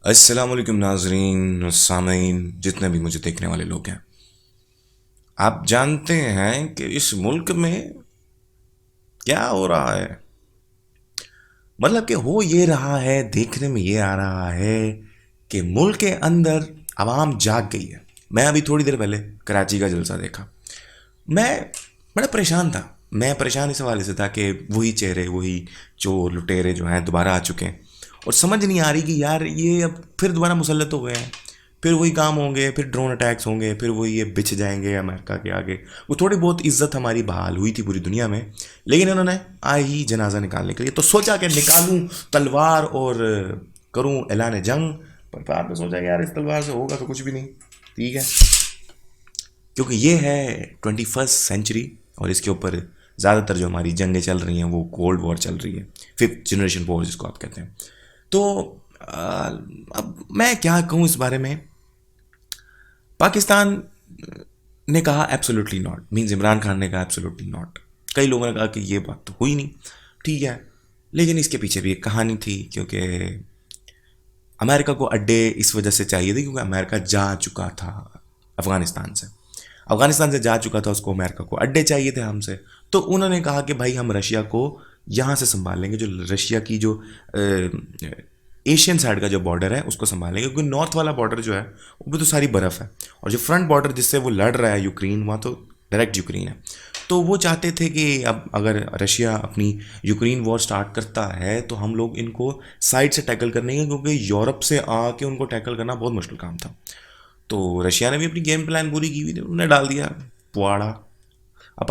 अस्सलाम वालेकुम नाजरीन सामीन जितने भी मुझे देखने वाले लोग हैं। आप जानते हैं कि इस मुल्क में क्या हो रहा है। मतलब कि हो ये रहा है, देखने में ये आ रहा है कि मुल्क के अंदर आवाम जाग गई है। मैं अभी थोड़ी देर पहले कराची का जलसा देखा। मैं बड़ा परेशान था। मैं परेशान इस हवाले से था कि वही चेहरे, वही चोर लुटेरे जो हैं दोबारा आ चुके हैं। और समझ नहीं आ रही कि यार ये अब फिर दोबारा मुसल्लत हो गए हैं। फिर वही काम होंगे, फिर ड्रोन अटैक्स होंगे, फिर वही ये बिछ जाएंगे अमेरिका के आगे। वो थोड़ी बहुत इज्जत हमारी बहाल हुई थी पूरी दुनिया में, लेकिन इन्होंने आए ही जनाजा निकालने के लिए तो सोचा कि निकालूं तलवार और करूं ऐलान जंग। पर बाद में सोचा कि यार इस तलवार से होगा तो कुछ भी नहीं। ठीक है, क्योंकि ये है 21st सेंचुरी और इसके ऊपर ज़्यादातर जो हमारी जंगें चल रही हैं वो कोल्ड वॉर चल रही है, फिफ्थ जनरेशन वॉर जिसको आप कहते हैं। तो आ, अब मैं क्या कहूँ इस बारे में। पाकिस्तान ने कहा absolutely not, means Imran Khan ने कहा एब्सोल्युटली नॉट। कई लोगों ने कहा कि ये बात तो हुई नहीं। ठीक है, लेकिन इसके पीछे भी एक कहानी थी, क्योंकि अमेरिका को अड्डे इस वजह से चाहिए थे क्योंकि अमेरिका जा चुका था अफ़गानिस्तान से। अफ़गानिस्तान से जा चुका था, उसको अमेरिका को अड्डे चाहिए थे हमसे। तो उन्होंने कहा कि भाई हम रशिया को यहाँ से संभाल लेंगे, जो रशिया की जो एशियन साइड का जो बॉर्डर है उसको संभाल लेंगे, क्योंकि नॉर्थ वाला बॉर्डर जो है वो भी तो सारी बर्फ़ है। और जो फ्रंट बॉर्डर जिससे वो लड़ रहा है यूक्रेन, वहाँ तो डायरेक्ट यूक्रेन है। तो वो चाहते थे कि अब अगर रशिया अपनी यूक्रेन वॉर स्टार्ट करता है तो हम लोग इनको साइड से टैकल कर लेंगे, क्योंकि यूरोप से आके उनको टैकल करना बहुत मुश्किल काम था। तो रशिया ने भी अपनी गेम प्लान पूरी की हुई थी, उन्होंने डाल दिया पुआड़ा। अब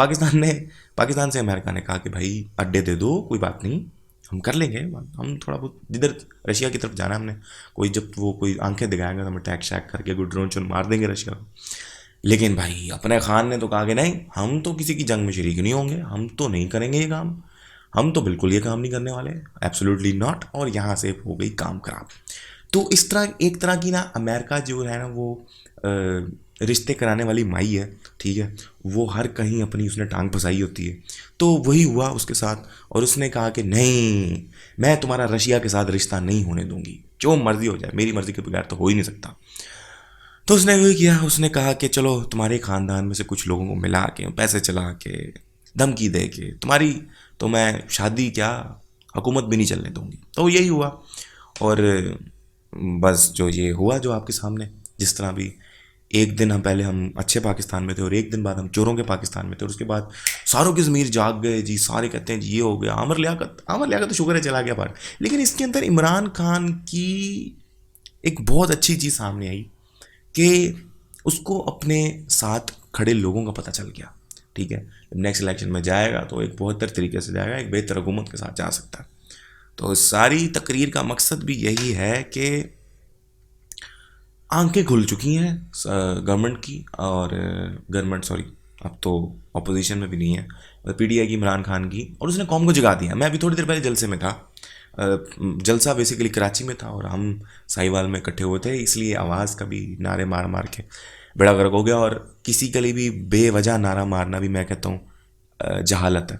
पाकिस्तान से अमेरिका ने कहा कि भाई अड्डे दे दो, कोई बात नहीं, हम कर लेंगे। हम थोड़ा बहुत जिधर रशिया की तरफ जाना है हमने, कोई जब वो कोई आंखें दिखाएंगे तो हम अटैक शैक करके कोई ड्रोन चोन मार देंगे रशिया को। लेकिन भाई अपने खान ने तो कहा कि नहीं, हम तो किसी की जंग में शरीक नहीं होंगे, हम तो नहीं करेंगे ये काम, हम तो बिल्कुल ये काम नहीं करने वाले, एब्सोल्युटली नॉट। और यहाँ से हो गई काम खराब। तो इस तरह एक तरह की ना अमेरिका जो है ना वो रिश्ते कराने वाली माई है। ठीक है, वो हर कहीं अपनी उसने टांग फंसाई होती है। तो वही हुआ उसके साथ, और उसने कहा कि नहीं, मैं तुम्हारा रशिया के साथ रिश्ता नहीं होने दूंगी, जो मर्जी हो जाए, मेरी मर्जी के बगैर तो हो ही नहीं सकता। तो उसने वही किया, उसने कहा कि चलो तुम्हारे ख़ानदान में से कुछ लोगों को मिला के, पैसे चला के, धमकी दे के तुम्हारी, तो मैं शादी क्या, हुकूमत भी नहीं चलने दूंगी। तो यही हुआ। और बस जो ये हुआ जो आपके सामने, जिस तरह भी एक दिन हम पहले हम अच्छे पाकिस्तान में थे और एक दिन बाद हम चोरों के पाकिस्तान में थे, और उसके बाद सारों के ज़मीर जाग गए जी। सारे कहते हैं जी ये हो गया। आमर लियाकत तो शुक्र है चला गया बाहर। लेकिन इसके अंदर इमरान खान की एक बहुत अच्छी चीज़ सामने आई कि उसको अपने साथ खड़े लोगों का पता चल गया। ठीक है, नेक्स्ट इलेक्शन में जाएगा तो एक बेहतर तरीके से जाएगा, एक बेहतर हुकूमत के साथ जा सकता है। तो सारी तकरीर का मकसद भी यही है कि आंखें खुल चुकी हैं गवर्नमेंट की, और गवर्नमेंट सॉरी, अब तो अपोजिशन में भी नहीं है, पीटीआई की, इमरान खान की, और उसने कौम को जगा दिया। मैं अभी थोड़ी देर पहले जलसे में था। जलसा बेसिकली कराची में था और हम साहिवाल में इकट्ठे हुए थे, इसलिए आवाज़ कभी नारे मार मार के बेड़ा गर्क हो गया। और किसी के लिए भी बेवजह नारा मारना भी मैं कहता हूँ जहालत है।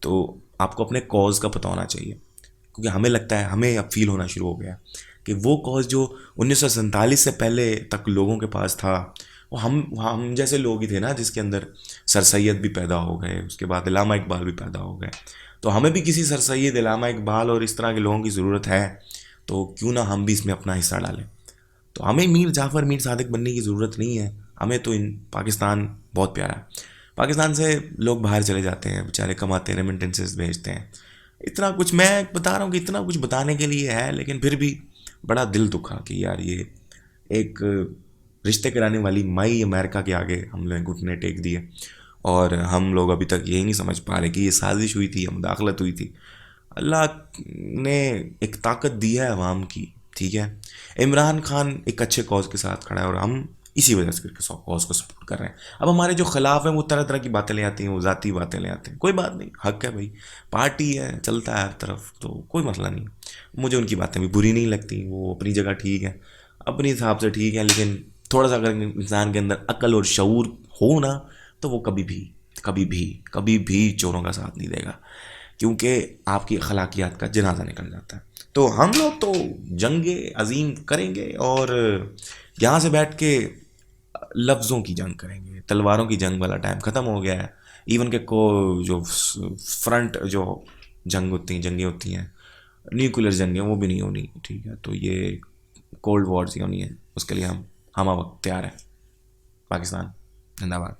तो आपको अपने कॉज का पता होना चाहिए, क्योंकि हमें लगता है, हमें अब फील होना शुरू हो गया कि वो कॉज जो 1947 से पहले तक लोगों के पास था, वो हम जैसे लोग ही थे ना, जिसके अंदर सर सैयद भी पैदा हो गए, उसके बाद इलामा इकबाल भी पैदा हो गए। तो हमें भी किसी सर सैयद, इलामा इकबाल और इस तरह के लोगों की ज़रूरत है। तो क्यों ना हम भी इसमें अपना हिस्सा डालें। तो हमें मीर जाफ़र, मीर सादिक बनने की ज़रूरत नहीं है। हमें तो इन पाकिस्तान बहुत प्यारा है। पाकिस्तान से लोग बाहर चले जाते हैं, बेचारे कमाते हैं, रेमिटेंसेस भेजते हैं। इतना कुछ मैं बता रहा हूँ कि इतना कुछ बताने के लिए है, लेकिन फिर भी बड़ा दिल दुखा कि यार ये एक रिश्ते कराने वाली माई अमेरिका के आगे हम लोग घुटने टेक दिए। और हम लोग अभी तक यही नहीं समझ पा रहे कि ये साजिश हुई थी, मुदाखलत हुई थी। अल्लाह ने एक ताकत दी है अवाम की। ठीक है, इमरान खान एक अच्छे कॉज के साथ खड़ा है और हम इसी वजह से कॉज को सपोर्ट कर रहे हैं। अब हमारे जो खिलाफ हैं वो तरह तरह की बातें ले आती हैं, वो ज़ाती बातें ले आते हैं। कोई बात नहीं, हक है भाई, पार्टी है, चलता है हर तरफ, तो कोई मसला नहीं। मुझे उनकी बातें भी बुरी नहीं लगती, वो अपनी जगह ठीक है, अपने हिसाब से ठीक है। लेकिन थोड़ा सा अगर इंसान के अंदर अक्ल और शऊर हो ना, तो वो कभी भी कभी भी कभी भी चोरों का साथ नहीं देगा। क्योंकि आपकी अखलाकियात का जनाजा निकल जाता है। तो हम लोग तो जंगे अजीम करेंगे और यहाँ से बैठ के लफ्ज़ों की जंग करेंगे, तलवारों की जंग वाला टाइम ख़त्म हो गया है। इवन के को जो फ्रंट जो जंगें होती हैं, न्यूक्लियर जंगें, वो भी नहीं होनी, ठीक है। तो ये कोल्ड वॉर ही होनी है, उसके लिए हम वक्त तैयार हैं। पाकिस्तान जिंदाबाद।